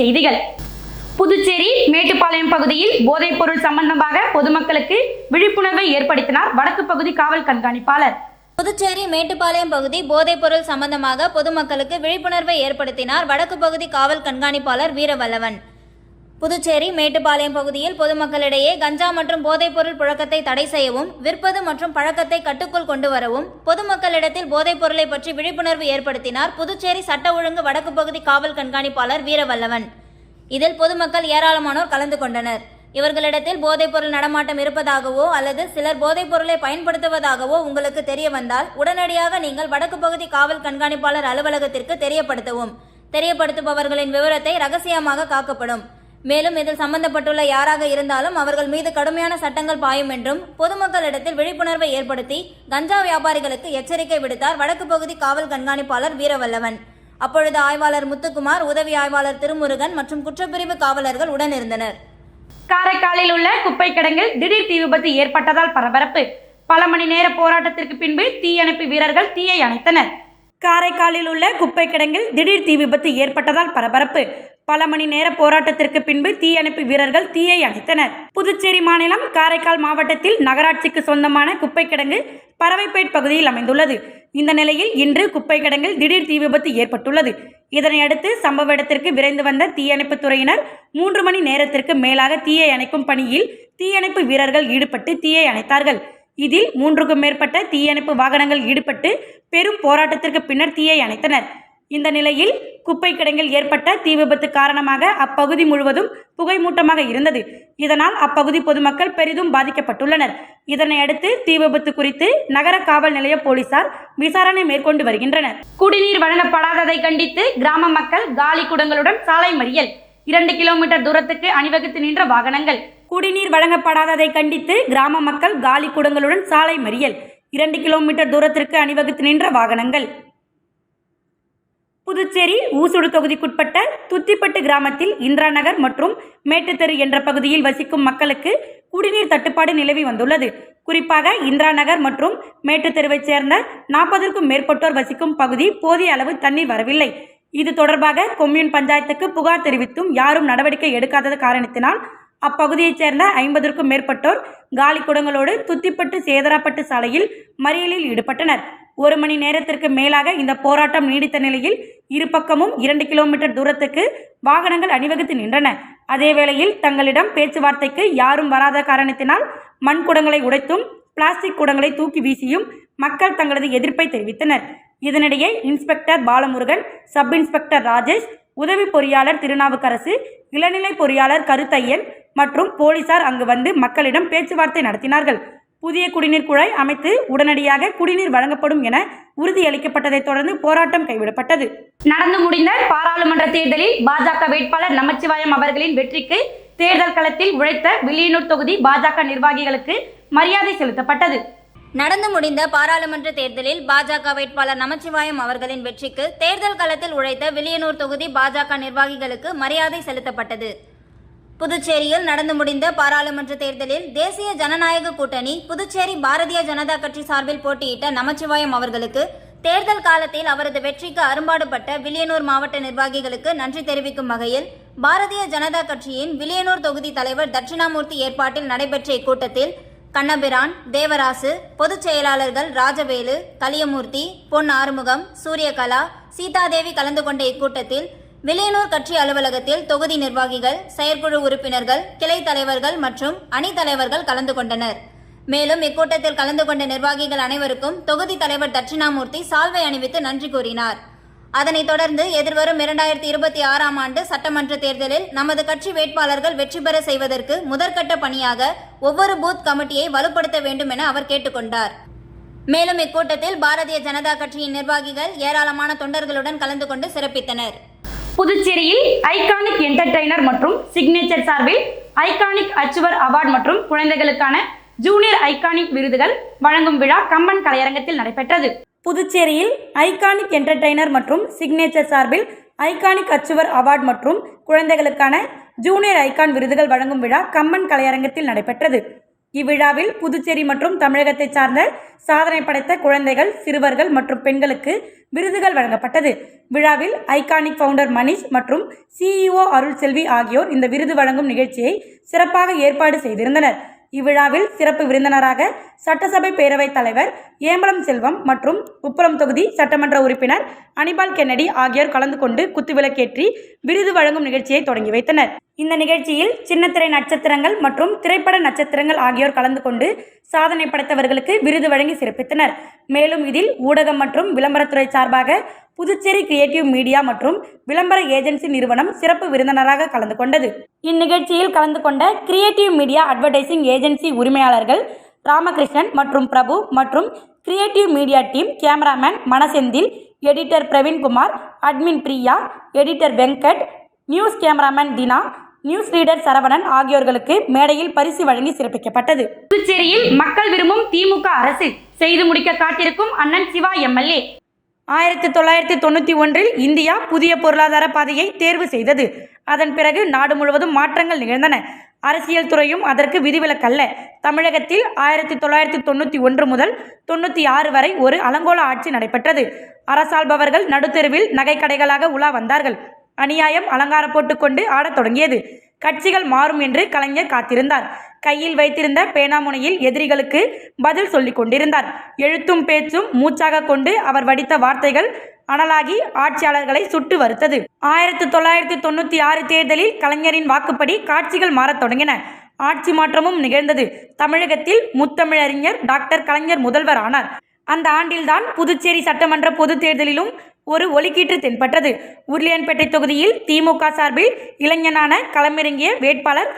செய்திகள். புதுச்சேரி மேட்டுப்பாளையம் பகுதியில் போதைப் பொருள் சம்பந்தமாக பொதுமக்களுக்கு விழிப்புணர்வை ஏற்படுத்தினார் வடக்கு பகுதி காவல் கண்காணிப்பாளர். புதுச்சேரி மேட்டுப்பாளையம் பகுதி போதைப் பொருள் சம்பந்தமாக பொதுமக்களுக்கு விழிப்புணர்வை ஏற்படுத்தினார் வடக்கு பகுதி காவல் கண்காணிப்பாளர் வீரவல்லவன். புதுச்சேரி மேட்டுப்பாளையம் பகுதியில் பொதுமக்களிடையே கஞ்சா மற்றும் போதைப் பொருள் புழக்கத்தை தடை செய்யவும், விற்பது மற்றும் பழக்கத்தை கட்டுக்குள் கொண்டு வரவும் பொதுமக்களிடத்தில் போதைப் பொருளை பற்றி விழிப்புணர்வு ஏற்படுத்தினார் புதுச்சேரி சட்ட ஒழுங்கு வடக்கு பகுதி காவல் கண்காணிப்பாளர் வீரவல்லவன். இதில் பொதுமக்கள் ஏராளமானோர் கலந்து கொண்டனர். இவர்களிடத்தில் போதைப் பொருள் நடமாட்டம் இருப்பதாகவோ அல்லது சிலர் போதைப் பொருளை பயன்படுத்துவதாகவோ உங்களுக்கு தெரிய வந்தால் உடனடியாக நீங்கள் வடக்கு பகுதி காவல் கண்காணிப்பாளர் அலுவலகத்திற்கு தெரியப்படுத்தவும். தெரியப்படுத்துபவர்களின் விவரத்தை ரகசியமாக காக்கப்படும். மேலும் இதில் சம்பந்தப்பட்டுள்ள யாராக இருந்தாலும் அவர்கள் மீது கடுமையான சட்டங்கள் பாயும் என்றும் பொதுமக்களிடத்தில் விழிப்புணர்வை ஏற்படுத்தி கஞ்சா வியாபாரிகளுக்கு எச்சரிக்கை விடுத்தார் வடக்கு பகுதி காவல் கண்காணிப்பாளர் வீரவல்லவன். அப்பொழுது ஆய்வாளர் முத்துக்குமார், உதவி ஆய்வாளர் திருமுருகன் மற்றும் குற்றப்பிரிவு காவலர்கள் உடனிருந்தனர். காரைக்காலில் உள்ள குப்பை கிடங்கில் திடீர் தீ விபத்து ஏற்பட்டதால் பரபரப்பு. பல மணி நேர போராட்டத்திற்கு பின்பு தீயணைப்பு வீரர்கள் தீயை அணைத்தனர். காரைக்காலில் உள்ள குப்பை கிடங்கில் திடீர் தீ விபத்து ஏற்பட்டதால் பரபரப்பு. பல மணி நேர போராட்டத்திற்கு பின்பு தீயணைப்பு வீரர்கள் தீயை அணைத்தனர். புதுச்சேரி மாநிலம் காரைக்கால் மாவட்டத்தில் நகராட்சிக்கு சொந்தமான குப்பை கிடங்கு பறவைப்பேட் பகுதியில் அமைந்துள்ளது. இந்த நிலையில் இன்று குப்பை கிடங்கில் திடீர் தீ விபத்து ஏற்பட்டுள்ளது. இதனையடுத்து சம்பவ இடத்திற்கு விரைந்து வந்த தீயணைப்பு துறையினர் 3 மணி நேரத்திற்கு மேலாக தீயை அணைக்கும் பணியில் தீயணைப்பு வீரர்கள் ஈடுபட்டு தீயை அணைத்தார்கள். இதில் 3க்கும் மேற்பட்ட தீயணைப்பு வாகனங்கள் ஈடுபட்டு பெரும் போராட்டத்திற்கு பின்னர் தீயை அணைத்தனர். இந்த நிலையில் குப்பை கிடங்கில் ஏற்பட்ட தீ விபத்து காரணமாக அப்பகுதி முழுவதும் புகைமூட்டமாக இருந்தது. இதனால் அப்பகுதி பொதுமக்கள் பெரிதும் பாதிக்கப்பட்டுள்ளனர். இதனையடுத்து தீ விபத்து குறித்து நகர காவல் நிலைய போலீசார் விசாரணை மேற்கொண்டு வருகின்றனர். குடிநீர் வழங்கப்படாததை கண்டித்து கிராம மக்கள் காலி குடங்களுடன் சாலை மறியல். 2 கிலோமீட்டர் தூரத்துக்கு அணிவகுத்து நின்ற வாகனங்கள். குடிநீர் வழங்கப்படாததை கண்டித்து கிராம மக்கள் காலி குடங்களுடன் சாலை மறியல். 2 கிலோமீட்டர் தூரத்திற்கு அணிவகுத்து நின்ற வாகனங்கள். புதுச்சேரி ஊசுடு தொகுதிக்குட்பட்ட துத்திப்பட்டு கிராமத்தில் இந்திரா நகர் மற்றும் மேட்டுத்தெரு என்ற பகுதியில் வசிக்கும் மக்களுக்கு குடிநீர் தட்டுப்பாடு நிலவி வந்துள்ளது. குறிப்பாக இந்திரா நகர் மற்றும் மேட்டுத்தெருவைச் சேர்ந்த 40க்கும் மேற்பட்டோர் வசிக்கும் பகுதி போதிய அளவு தண்ணீர் வரவில்லை. இது தொடர்பாக கொம்யூன் பஞ்சாயத்துக்கு புகார் தெரிவித்தும் யாரும் நடவடிக்கை எடுக்காதது காரணத்தினால் அப்பகுதியைச் சேர்ந்த 50க்கும் மேற்பட்டோர் காலி குடங்களோடு துத்திப்பட்டு சேதராப்பட்டு சாலையில் மறியலில் ஈடுபட்டனர். 1 மணி நேரத்திற்கு மேலாக இந்த போராட்டம் நீடித்த நிலையில் இரு பக்கமும் 2 கிலோமீட்டர் தூரத்துக்கு வாகனங்கள் அணிவகுத்து நின்றன. அதேவேளையில் தங்களிடம் பேச்சுவார்த்தைக்கு யாரும் வராத காரணத்தினால் மண் குடங்களை உடைத்தும் பிளாஸ்டிக் குடங்களை தூக்கி வீசியும் மக்கள் தங்களது எதிர்ப்பை தெரிவித்தனர். இதனிடையே inspector Balamurugan, sub inspector Rajesh, உதவி பொறியாளர் திருநாவுக்கரசு, இளநிலை பொறியாளர் கருத்தையன் மற்றும் போலீசார் அங்கு வந்து மக்களிடம் பேச்சுவார்த்தை நடத்தினார்கள். புதிய குடிநீர் குழாய் அமைத்து உடனடியாக குடிநீர் வழங்கப்படும் என உறுதியளிக்கப்பட்டதை தொடர்ந்து போராட்டம் கைவிடப்பட்டது. நடந்து முடிந்த பாராளுமன்ற தேர்தலில் பாஜக வேட்பாளர் நமச்சிவாயம் அவர்களின் வெற்றிக்கு தேர்தல் களத்தில் உழைத்த வில்லியனூர் தொகுதி பாஜக நிர்வாகிகளுக்கு மரியாதை செலுத்தப்பட்டது. நடந்து முடிந்த பாராளுமன்ற தேர்தலில் பாஜக வேட்பாளர் நமச்சிவாயம் அவர்களின் வெற்றிக்கு தேர்தல் களத்தில் உழைத்த வில்லியனூர் தொகுதி பாஜக நிர்வாகிகளுக்கு மரியாதை செலுத்தப்பட்டது. புதுச்சேரியில் நடந்து முடிந்த பாராளுமன்ற தேர்தலில் தேசிய ஜனநாயக கூட்டணி புதுச்சேரி பாரதிய ஜனதா கட்சி சார்பில் போட்டியிட்ட நமச்சிவாயம் அவர்களுக்கு தேர்தல் காலத்தில் அவரது வெற்றிக்கு அரும்பாடுபட்ட வில்லியனூர் மாவட்ட நிர்வாகிகளுக்கு நன்றி தெரிவிக்கும் வகையில் பாரதிய ஜனதா கட்சியின் வில்லியனூர் தொகுதி தலைவர் தட்சிணாமூர்த்தி ஏற்பாட்டில் நடைபெற்ற இக்கூட்டத்தில் கண்ணபிரான், தேவராசு, பொதுச் செயலாளர்கள் ராஜவேலு, கலியமூர்த்தி, பொன் ஆறுமுகம், சூரியகலா, சீதாதேவி கலந்து கொண்ட இக்கூட்டத்தில் வில்லியனூர் கட்சி அலுவலகத்தில் தொகுதி நிர்வாகிகள், செயற்குழு உறுப்பினர்கள், கிளை தலைவர்கள் மற்றும் அணி தலைவர்கள் கலந்து கொண்டனர். மேலும் இக்கூட்டத்தில் கலந்து கொண்ட நிர்வாகிகள் அனைவருக்கும் தொகுதி தலைவர் தட்சிணாமூர்த்தி சால்வை அணிவித்து நன்றி கூறினார். அதனைத் தொடர்ந்து எதிர்வரும் 2026ஆம் ஆண்டு சட்டமன்ற தேர்தலில் நமது கட்சி வேட்பாளர்கள் வெற்றி பெற செய்வதற்கு முதற்கட்ட பணியாக ஒவ்வொரு பூத் கமிட்டியை வலுப்படுத்த வேண்டும் என அவர் கேட்டுக்கொண்டார். மேலும் இக்கூட்டத்தில் பாரதிய ஜனதா கட்சியின் நிர்வாகிகள் ஏராளமான தொண்டர்களுடன் கலந்து கொண்டு சிறப்பித்தனர். புதுச்சேரியில் ஐகானிக் என்டர்டெய்னர் மற்றும் சிக்னேச்சர் சார்பில் ஐகானிக் அச்சீவர் அவார்டு மற்றும் குழந்தைகளுக்கான ஜூனியர் ஐகானிக் விருதுகள் வழங்கும் விழா கம்பன் கலையரங்கத்தில் நடைபெற்றது. புதுச்சேரியில் ஐகானிக் என்டர்டெய்னர் மற்றும் சிக்னேச்சர் சார்பில் ஐகானிக் அச்சீவர் அவார்டு மற்றும் குழந்தைகளுக்கான ஜூனியர் ஐகான் விருதுகள் வழங்கும் விழா கம்பன் கலையரங்கத்தில் நடைபெற்றது. இவ்விழாவில் புதுச்சேரி மற்றும் தமிழகத்தை சார்ந்த சாதனை படைத்த குழந்தைகள், சிறுவர்கள் மற்றும் பெண்களுக்கு விருதுகள் வழங்கப்பட்டது. விழாவில் ஐகானிக் ஃபவுண்டர் மணிஷ் மற்றும் CEO அருள் செல்வி ஆகியோர் இந்த விருது வழங்கும் நிகழ்ச்சியை சிறப்பாக ஏற்பாடு செய்திருந்தனர். இவ்விழாவில் சிறப்பு விருந்தினராக சட்டசபை பேரவைத் தலைவர் ஏம்பலம் செல்வம் மற்றும் உப்பளம் தொகுதி சட்டமன்ற உறுப்பினர் அனிபால் கென்னடி ஆகியோர் கலந்து கொண்டு குத்துவிளக்கேற்றி விருது வழங்கும் நிகழ்ச்சியை தொடங்கி வைத்தனர். இந்த நிகழ்ச்சியில் சின்னத்திரை நட்சத்திரங்கள் மற்றும் திரைப்பட நட்சத்திரங்கள் ஆகியோர் கலந்து கொண்டு சாதனை படைத்தவர்களுக்கு விருது வழங்கி சிறப்பித்தனர். மேலும் இதில் ஊடகம் மற்றும் விளம்பரத்துறை சார்பாக புதுச்சேரி கிரியேட்டிவ் மீடியா மற்றும் விளம்பர ஏஜென்சி நிறுவனம் சிறப்பு விருந்தினராக கலந்து கொண்டது. இந்நிகழ்ச்சியில் கலந்து கொண்ட கிரியேட்டிவ் மீடியா அட்வர்டைசிங் ஏஜென்சி உரிமையாளர்கள் ராமகிருஷ்ணன் மற்றும் பிரபு மற்றும் creative media team cameraman Manasenthil, editor Praveenkumar, admin Priya, editor Venkat, news cameraman Dhina, news reader Saravanan ஆகியோர்களுக்கு மேடையில் பரிசு வழங்கி சிறப்பிக்கப்பட்டது. புதுச்சேரியில் மக்கள் விரும்பும் திமுக அரசு செய்து முடிக்க காத்திருக்கும் அண்ணன் சிவா MLA. 1991 இந்தியா புதிய பொருளாதார பாதையை தேர்வு செய்தது. அதன் பிறகு நாடு முழுவதும் மாற்றங்கள் நிகழ்ந்தன. அரசியல் துறையும் அதற்கு விதிவிலக்கல்ல. தமிழகத்தில் 1991 முதல் 96 வரை ஒரு அலங்கோல ஆட்சி நடைபெற்றது. அரசாள்பவர்கள் நடுத்தெருவில் நகைக்கடைகளாக உலா வந்தார்கள். அநியாயம் அலங்காரம் போட்டுக்கொண்டு ஆடத் தொடங்கியது. கட்சிகள் மாறும் என்று கலைஞர் காத்திருந்தார். கையில் வைத்திருந்த பேனாமுனையில் எதிரிகளுக்கு பதில் சொல்லிக் கொண்டிருந்தார். எழுத்தும் பேச்சும் மூச்சாக கொண்டு அவர் வடித்த வார்த்தைகள் அனலாகி ஆட்சியாளர்களை சுட்டு வருத்தது. 1996 தேர்தலில் கலைஞரின் வாக்குப்படி காட்சிகள் மாறத் தொடங்கின. ஆட்சி மாற்றமும் நிகழ்ந்தது. தமிழகத்தில் முத்தமிழறிஞர் டாக்டர் கலைஞர் முதல்வர் ஆனார். அந்த ஆண்டில்தான் புதுச்சேரி சட்டமன்ற பொதுத் தேர்தலிலும் ஒரு ஒலிக்கீற்று தென்பட்டது. உருளையன்பேட்டை தொகுதியில் திமுக சார்பில் இளைஞனான களமிறங்கிய வேட்பாளர்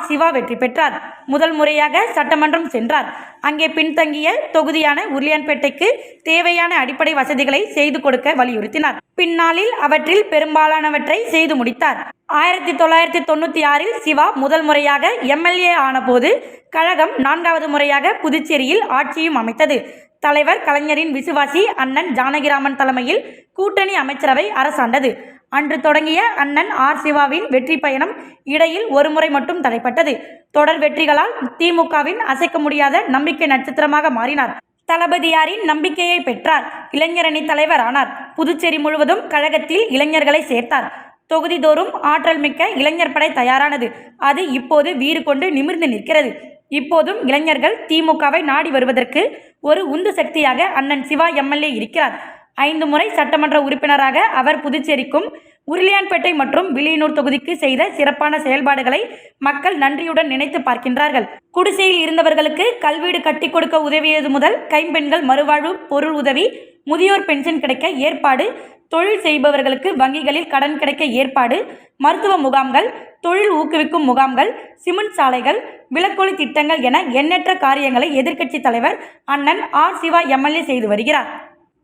சிவா வெற்றி பெற்றார். முதல் முறையாக சட்டமன்றம் சென்றார். அங்கே பின்தங்கிய தொகுதியான உருளையன்பேட்டைக்கு தேவையான அடிப்படை வசதிகளை செய்து கொடுக்க வலியுறுத்தினார். பின்னாளில் அவற்றில் பெரும்பாலானவற்றை செய்து முடித்தார். 1996 சிவா முதல் முறையாக MLA ஆனபோது கழகம் 4வது முறையாக புதுச்சேரியில் ஆட்சியும் அமைத்தது. தலைவர் கலைஞரின் விசுவாசி அண்ணன் ஜானகிராமன் தலைமையில் கூட்டணி அமைச்சரவை அரசாண்டது. அன்று தொடங்கிய அண்ணன் சிவாவின் வெற்றி பயணம் இடையில் ஒரு முறை மட்டும் தடைப்பட்டது. தொடர் வெற்றிகளால் திமுகவின் அசைக்க முடியாத நம்பிக்கை நட்சத்திரமாக மாறினார். தளபதியாரின் நம்பிக்கையை பெற்றார். இளைஞரணி தலைவர் ஆனார். புதுச்சேரி முழுவதும் கழகத்தில் இளைஞர்களை சேர்த்தார். தொகுதிதோறும் ஆற்றல் மிக்க இளைஞர் படை தயாரானது. அது இப்போது வீறு கொண்டு நிமிர்ந்து நிற்கிறது. இப்போதும் இளைஞர்கள் திமுகவை நாடி வருவதற்கு ஒரு உந்து சக்தியாக அண்ணன் சிவா MLA இருக்கிறார். 5 முறை சட்டமன்ற உறுப்பினராக அவர் புதுச்சேரிக்கும் உருளையான்பேட்டை மற்றும் வில்லியனூர் தொகுதிக்கு செய்த சிறப்பான செயல்பாடுகளை மக்கள் நன்றியுடன் நினைத்து பார்க்கின்றார்கள். குடிசையில் இருந்தவர்களுக்கு கல்வீடு கட்டி கொடுக்க உதவியது முதல் கைம்பெண்கள் மறுவாழ்வு பொருள் உதவி, முதியோர் பென்ஷன் கிடைக்க ஏற்பாடு, தொழில் செய்பவர்களுக்கு வங்கிகளில் கடன் கிடைக்க ஏற்பாடு, மருத்துவ முகாம்கள், தொழில் ஊக்குவிக்கும் முகாம்கள், சிமெண்ட் சாலைகள், விளக்கொளி திட்டங்கள் என எண்ணற்ற காரியங்களை எதிர்க்கட்சி தலைவர் அண்ணன் சிவா MLA செய்து வருகிறார்.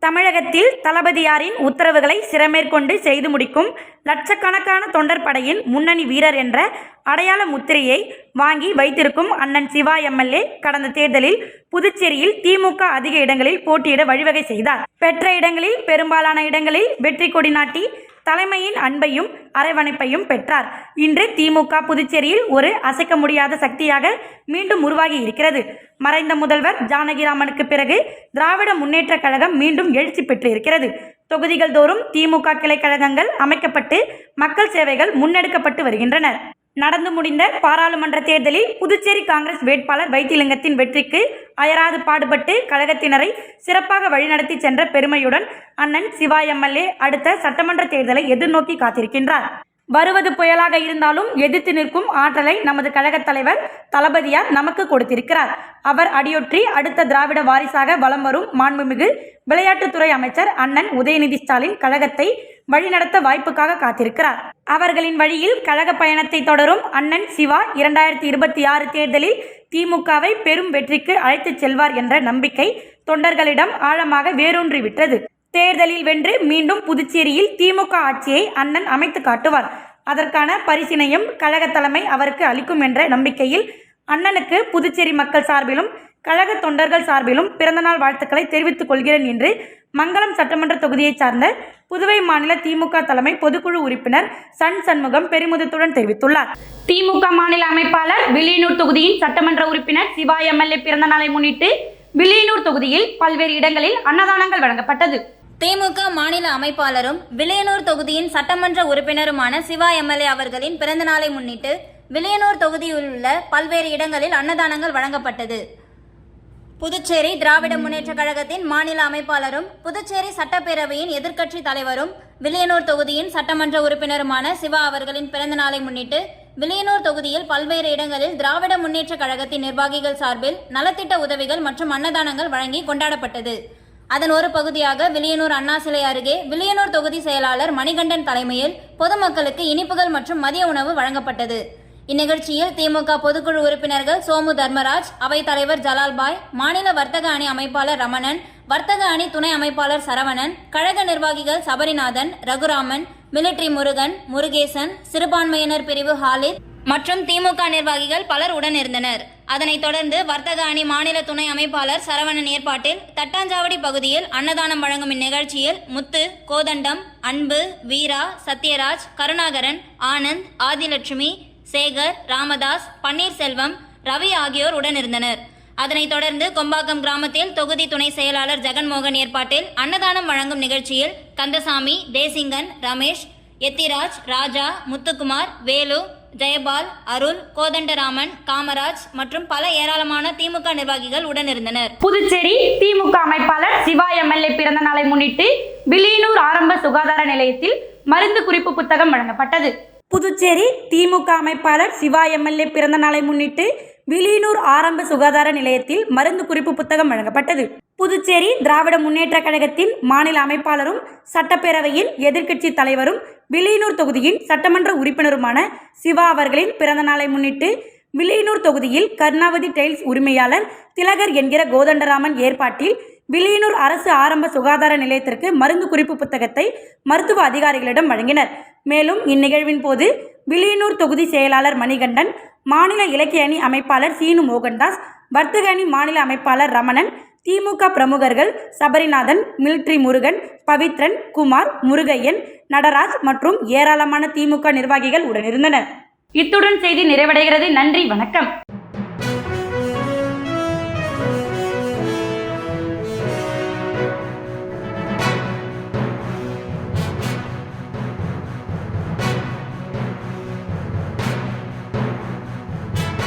தமிழகத்தில் தளபதியாரின் உத்தரவுகளை சிரமேற்கொண்டு செய்து முடிக்கும் லட்சக்கணக்கான தொண்டர் படையின் முன்னணி வீரர் என்ற அடையாள முத்திரையை வாங்கி வைத்திருக்கும் அண்ணன் சிவா MLA கடந்த தேர்தலில் புதுச்சேரியில் திமுக அதிக இடங்களில் போட்டியிட வழிவகை செய்தார். பெற்ற இடங்களில் பெரும்பாலான இடங்களில் வெற்றி கொடி நாட்டி தலைமையின் அன்பையும் அரவணைப்பையும் பெற்றார். இன்று திமுக புதுச்சேரியில் ஒரு அசைக்க முடியாத சக்தியாக மீண்டும் உருவாகி இருக்கிறது. மறைந்த முதல்வர் ஜானகிராமனுக்கு பிறகு திராவிட முன்னேற்ற கழகம் மீண்டும் எழுச்சி பெற்று இருக்கிறது. தொகுதிகள் தோறும் திமுக கிளை கழகங்கள் அமைக்கப்பட்டு மக்கள் சேவைகள் முன்னெடுக்கப்பட்டு வருகின்றன. நடந்து முடிந்த பாராளுமன்ற தேர்தலில் புதுச்சேரி காங்கிரஸ் வேட்பாளர் வைத்திலிங்கத்தின் வெற்றிக்கு அயராது பாடுபட்டு கழகத்தினரை சிறப்பாக வழிநடத்தி சென்ற பெருமையுடன் அண்ணன் சிவா MLA அடுத்த சட்டமன்ற தேர்தலை எதிர்நோக்கி காத்திருக்கின்றார். வருவது புயலாக இருந்தாலும் எதிர்த்து நிற்கும் ஆற்றலை நமது கழகத் தலைவர் தளபதியார் நமக்கு கொடுத்திருக்கிறார். அவர் அடியொற்றி அடுத்த திராவிட வாரிசாக வலம் வரும் மாண்புமிகு விளையாட்டுத்துறை அமைச்சர் அண்ணன் உதயநிதி ஸ்டாலின் கழகத்தை வழிநடத்த வாய்ப்புக்காக காத்திருக்கிறார். அவர்களின் வழியில் கழக பயணத்தை தொடரும் அண்ணன் சிவா 2026 தேர்தலில் திமுகவை பெரும் வெற்றிக்கு அழைத்துச் செல்வார் என்ற நம்பிக்கை தொண்டர்களிடம் ஆழமாக வேரூன்றிவிட்டது. தேர்தலில் வென்று மீண்டும் புதுச்சேரியில் திமுக ஆட்சியை அண்ணன் அமைத்து காட்டுவார். அதற்கான பரிசினையும் கழக தலைமை அவருக்கு அளிக்கும் என்ற நம்பிக்கையில் அண்ணனுக்கு புதுச்சேரி மக்கள் சார்பிலும் கழக தொண்டர்கள் சார்பிலும் பிறந்தநாள் வாழ்த்துக்களை தெரிவித்துக் கொள்கிறேன் என்று மங்கலம் சட்டமன்ற தொகுதியைச் சார்ந்த புதுவை மாநில திமுக தலைமை பொதுக்குழு உறுப்பினர் சண்முகம் பெருமிதத்துடன் தெரிவித்துள்ளார். திமுக மாநில அமைப்பாளர் வில்லியனூர் தொகுதியின் சட்டமன்ற உறுப்பினர் சிவா எம்எல்ஏ பிறந்த நாளை முன்னிட்டு வில்லியனூர் தொகுதியில் பல்வேறு இடங்களில் அன்னதானங்கள் வழங்கப்பட்டது. திமுக மாநில அமைப்பாளரும் வில்லியனூர் தொகுதியின் சட்டமன்ற உறுப்பினருமான சிவா எம்எல்ஏ அவர்களின் பிறந்த நாளை முன்னிட்டு வில்லியனூர் தொகுதியில் உள்ள பல்வேறு இடங்களில் அன்னதானங்கள் வழங்கப்பட்டது. புதுச்சேரி திராவிட முன்னேற்ற கழகத்தின் மாநில அமைப்பாளரும் புதுச்சேரி சட்டப்பேரவையின் எதிர்க்கட்சி தலைவரும் வில்லியனூர் தொகுதியின் சட்டமன்ற உறுப்பினருமான சிவா அவர்களின் பிறந்த நாளை முன்னிட்டு வில்லியனூர் தொகுதியில் பல்வேறு இடங்களில் திராவிட முன்னேற்ற கழகத்தின் நிர்வாகிகள் சார்பில் நலத்திட்ட உதவிகள் மற்றும் அன்னதானங்கள் வழங்கி கொண்டாடப்பட்டது. அதன் ஒரு பகுதியாக வில்லியனூர் அண்ணா சிலை அருகே வில்லியனூர் தொகுதி செயலாளர் மணிகண்டன் தலைமையில் பொதுமக்களுக்கு இனிப்புகள் மற்றும் மதிய உணவு வழங்கப்பட்டது. இந்நிகழ்ச்சியில் திமுக பொதுக்குழு உறுப்பினர்கள் சோமு தர்மராஜ், அவைத்தலைவர் ஜலால்பாய், மாநில வர்த்தக அணி அமைப்பாளர் ரமணன், வர்த்தக அணி துணை அமைப்பாளர் சரவணன், கழக நிர்வாகிகள் சபரிநாதன், ரகுராமன், மிலிட்ரி முருகன், முருகேசன், சிறுபான்மையினர் பிரிவு ஹாலித் மற்றும் திமுக நிர்வாகிகள் பலர் உடனிருந்தனர். அதனைத் தொடர்ந்து வர்த்தக அணி மாநில துணை அமைப்பாளர் சரவணன் ஏற்பாட்டில் தட்டாஞ்சாவடி பகுதியில் அன்னதானம் வழங்கும் இந்நிகழ்ச்சியில் முத்து, கோதண்டம், அன்பு, வீரா, சத்யராஜ், கருணாகரன், ஆனந்த், ஆதிலட்சுமி, சேகர், ராமதாஸ், பன்னீர்செல்வம், ரவி ஆகியோர் உடனிருந்தனர். அதனைத் தொடர்ந்து கொம்பாக்கம் கிராமத்தில் தொகுதி துணை செயலாளர் ஜெகன்மோகன் ஏற்பாட்டில் அன்னதானம் வழங்கும் நிகழ்ச்சியில் கந்தசாமி, தேசிங்கன், ரமேஷ், எத்திராஜ், ராஜா, முத்துக்குமார், வேலு, ஜெயபால், அருள், கோதண்டராமன், காமராஜ் மற்றும் பல ஏராளமான திமுக நிர்வாகிகள் உடனிருந்தனர். புதுச்சேரி திமுக அமைப்பாளர் சிவா எம்எல்ஏ பிறந்த நாளை முன்னிட்டு வில்லியனூர் ஆரம்ப சுகாதார நிலையத்தில் மருந்து குறிப்பு புத்தகம் வழங்கப்பட்டது. புதுச்சேரி திமுக அமைப்பாளர் சிவா எம்எல்ஏ பிறந்த நாளை முன்னிட்டு வில்லியனூர் ஆரம்ப சுகாதார நிலையத்தில் மருந்து குறிப்பு புத்தகம் வழங்கப்பட்டது. புதுச்சேரி திராவிட முன்னேற்ற கழகத்தின் மாநில அமைப்பாளரும் சட்டப்பேரவையின் எதிர்க்கட்சி தலைவரும் வில்லியனூர் தொகுதியின் சட்டமன்ற உறுப்பினருமான சிவா அவர்களின் பிறந்த நாளை முன்னிட்டு வில்லியனூர் தொகுதியில் கருணாவதி டைல்ஸ் உரிமையாளர் திலகர் என்கிற கோதண்டராமன் ஏற்பாட்டில் வில்லியனூர் அரசு ஆரம்ப சுகாதார நிலையத்திற்கு மருந்து குறிப்பு புத்தகத்தை மருத்துவ அதிகாரிகளிடம் வழங்கினர். மேலும் இந்நிகழ்வின் போது வில்லியனூர் தொகுதி செயலாளர் மணிகண்டன், மாநில இலக்கிய அணி அமைப்பாளர் சீனு மோகன்தாஸ், வர்த்தக அணி மாநில அமைப்பாளர் ரமணன், திமுக பிரமுகர்கள் சபரிநாதன், மிலிட்ரி முருகன், பவித்ரன், குமார், முருகையன், நடராஜ் மற்றும் ஏராளமான திமுக நிர்வாகிகள் உடனிருந்தனர். இத்துடன் செய்தி நிறைவடைகிறது. நன்றி, வணக்கம்.